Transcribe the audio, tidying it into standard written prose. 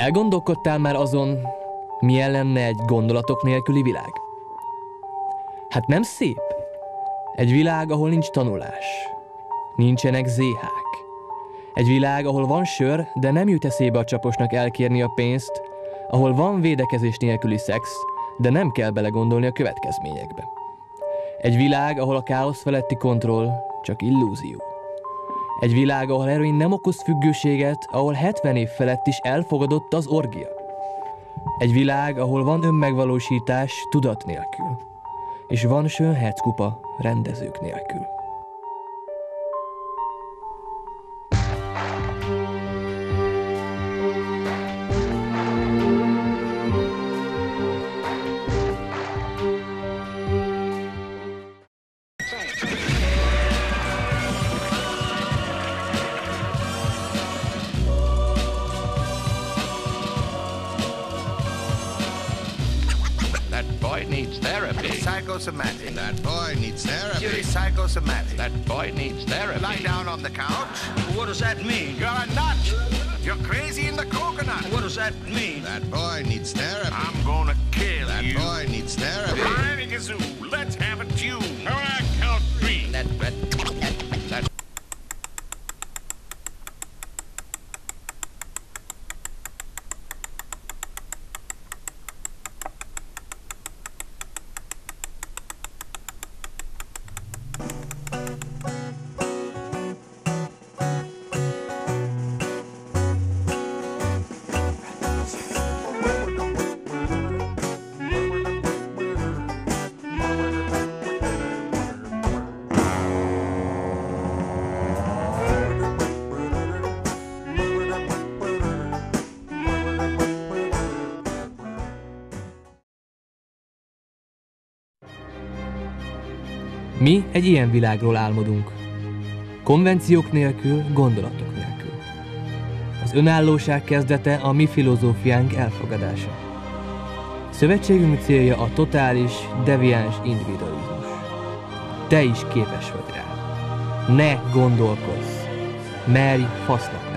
Elgondolkodtál már azon, milyen lenne egy gondolatok nélküli világ? Hát nem szép? Egy világ, ahol nincs tanulás. Nincsenek zéhák. Egy világ, ahol van sör, de nem jut eszébe a csaposnak elkérni a pénzt, ahol van védekezés nélküli szex, de nem kell belegondolni a következményekbe. Egy világ, ahol a káosz feletti kontroll csak illúzió. Egy világ, ahol heroin nem okoz függőséget, ahol 70 év felett is elfogadott az orgia. Egy világ, ahol van önmegvalósítás tudat nélkül, és van Schönheitskupa rendezők nélkül. Psychosomatic. That boy needs therapy. You're psychosomatic. That boy needs therapy. Lie down on the couch. What does that mean? You're a nut. You're crazy in the coconut. What does that mean? That boy needs therapy. I'm gonna kill That you. boy needs therapy. Granny Gazoo, let's have a tune. When I count 3. That Mi egy ilyen világról álmodunk. Konvenciók nélkül, gondolatok nélkül. Az önállóság kezdete a mi filozófiánk elfogadása. Szövetségünk célja a totális, deviáns individualizmus. Te is képes vagy rá. Ne gondolkozz, merj fasznak